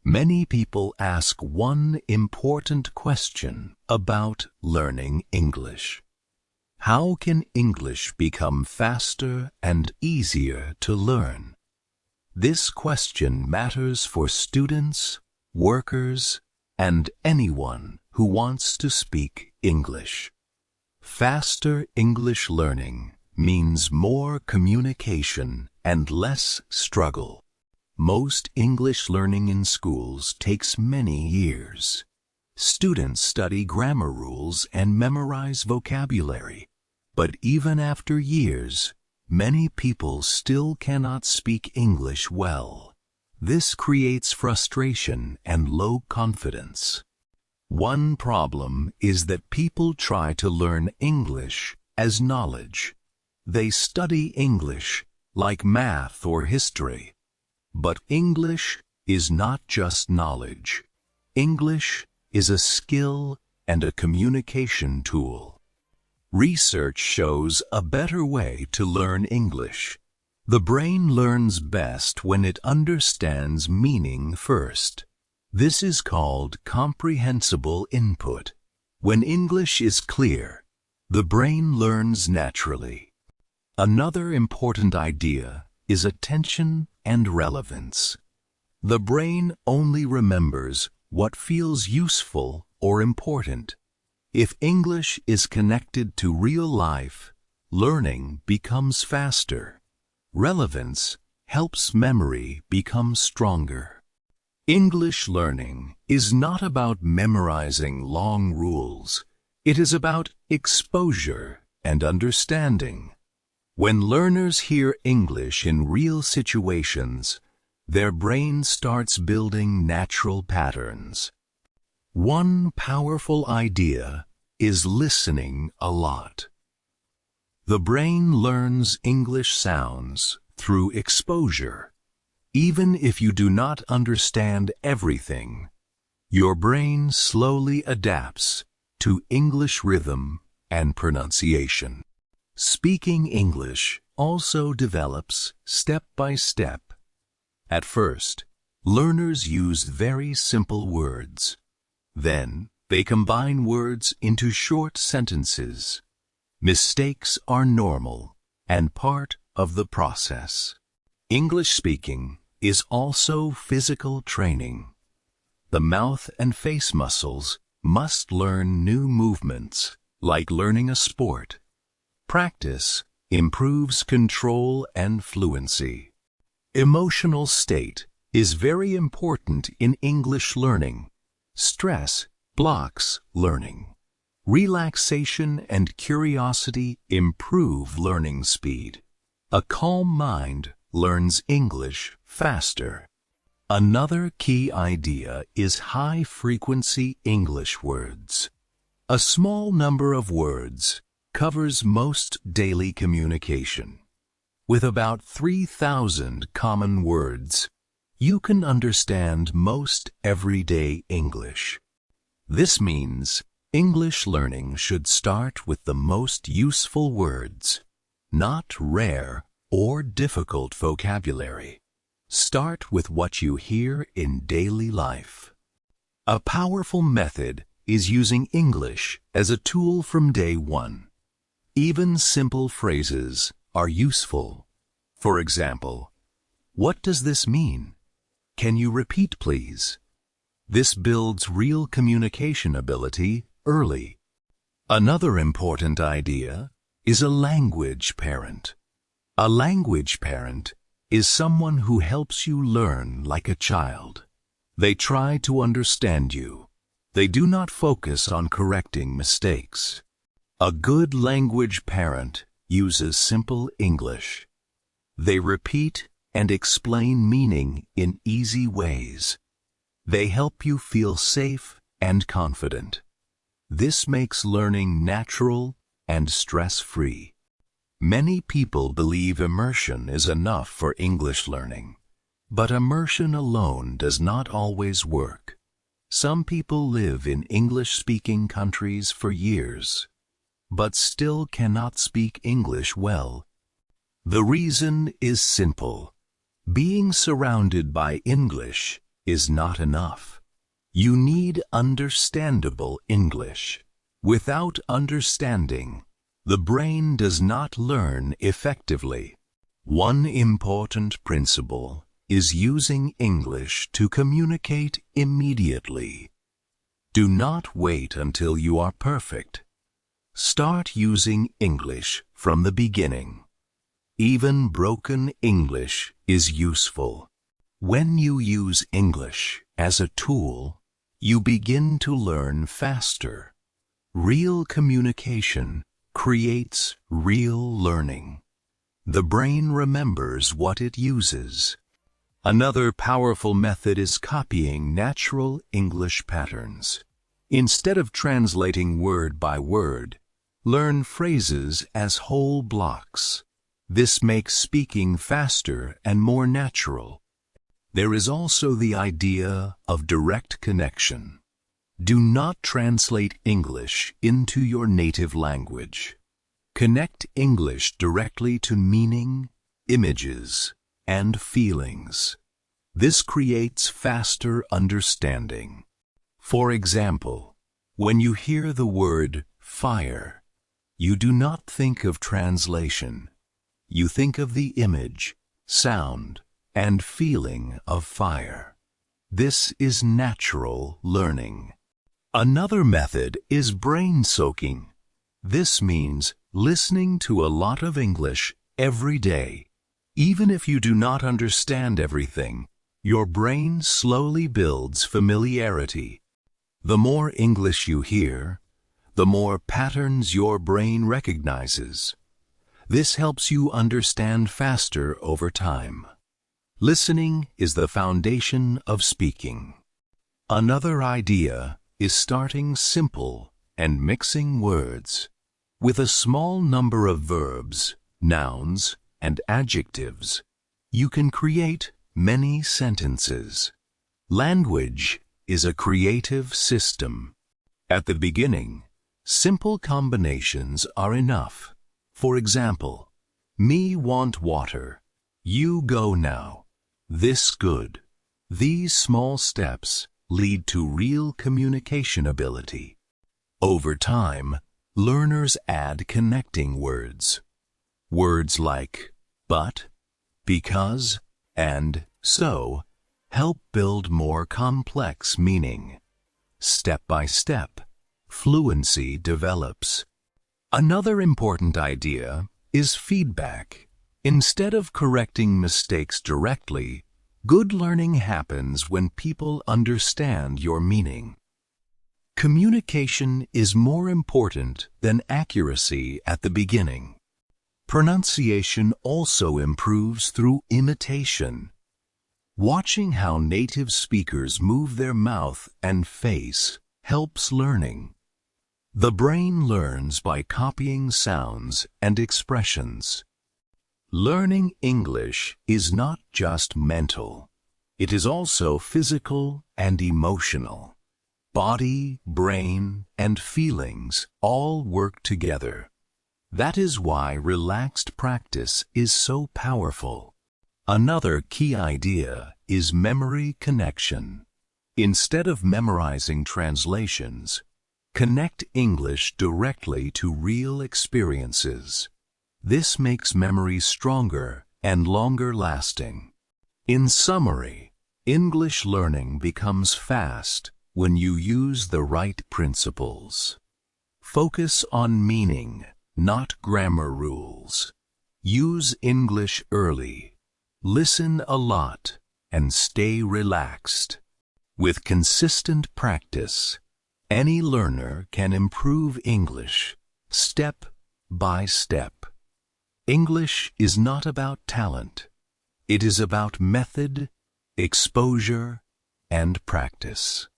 Many people ask one important question about learning English. How can English become faster and easier to learn? This question matters for students, workers, and anyone who wants to speak English. Faster English learning means more communication and less struggle. Most English learning in schools takes many years. Students study grammar rules and memorize vocabulary. But even after years, many people still cannot speak English well. This creates frustration and low confidence. One problem is that people try to learn English as knowledge. They study English like math or history. But English is not just knowledge. English is a skill and a communication tool. Research shows a better way to learn English. The brain learns best when it understands meaning first. This is called comprehensible input. When English is clear, the brain learns naturally. Another important idea is attention and relevance. The brain only remembers what feels useful or important. If English is connected to real life, learning becomes faster. Relevance helps memory become stronger. English learning is not about memorizing long rules. It is about exposure and understanding. When learners hear English in real situations, their brain starts building natural patterns. One powerful idea is listening a lot. The brain learns English sounds through exposure. Even if you do not understand everything, your brain slowly adapts to English rhythm and pronunciation. Speaking English also develops step by step. At first, learners use very simple words. Then, they combine words into short sentences. Mistakes are normal and part of the process. English speaking is also physical training. The mouth and face muscles must learn new movements, like learning a sport. Practice improves control and fluency. Emotional state is very important in English learning. Stress blocks learning. Relaxation and curiosity improve learning speed. A calm mind learns English faster. Another key idea is high-frequency English words. A small number of words covers most daily communication. With about 3,000 common words, you can understand most everyday English. This means English learning should start with the most useful words, not rare or difficult vocabulary. Start with what you hear in daily life. A powerful method is using English as a tool from day one. Even simple phrases are useful. For example, "What does this mean? Can you repeat, please?" This builds real communication ability early. Another important idea is a language parent. A language parent is someone who helps you learn like a child. They try to understand you. They do not focus on correcting mistakes. A good language parent uses simple English. They repeat and explain meaning in easy ways. They help you feel safe and confident. This makes learning natural and stress-free. Many people believe immersion is enough for English learning, but immersion alone does not always work. Some people live in English-speaking countries for years, but still cannot speak English well. The reason is simple. Being surrounded by English is not enough. You need understandable English. Without understanding, the brain does not learn effectively. One important principle is using English to communicate immediately. Do not wait until you are perfect. Start using English from the beginning. Even broken English is useful. When you use English as a tool, you begin to learn faster. Real communication creates real learning. The brain remembers what it uses. Another powerful method is copying natural English patterns. Instead of translating word by word, learn phrases as whole blocks. This makes speaking faster and more natural. There is also the idea of direct connection. Do not translate English into your native language. Connect English directly to meaning, images, and feelings. This creates faster understanding. For example, when you hear the word fire, you do not think of translation. You think of the image, sound, and feeling of fire. This is natural learning. Another method is brain soaking. This means listening to a lot of English every day. Even if you do not understand everything, your brain slowly builds familiarity. The more English you hear, the more patterns your brain recognizes. This helps you understand faster over time. Listening is the foundation of speaking. Another idea is starting simple and mixing words. With a small number of verbs, nouns, and adjectives, you can create many sentences. Language is a creative system. At the beginning, simple combinations are enough. For example, me want water, you go now, this good. These small steps lead to real communication ability. Over time, learners add connecting words. Words like but, because, and so help build more complex meaning. Step by step, fluency develops. Another important idea is feedback. Instead of correcting mistakes directly, good learning happens when people understand your meaning. Communication is more important than accuracy at the beginning. Pronunciation also improves through imitation. Watching how native speakers move their mouth and face helps learning. The brain learns by copying sounds and expressions. Learning English is not just mental. It is also physical and emotional. Body, brain, and feelings all work together. That is why relaxed practice is so powerful. Another key idea is memory connection. Instead of memorizing translations, connect English directly to real experiences. This makes memory stronger and longer lasting. In summary, English learning becomes fast when you use the right principles. Focus on meaning, not grammar rules. Use English early. Listen a lot and stay relaxed. With consistent practice, any learner can improve English step by step. English is not about talent. It is about method, exposure, and practice.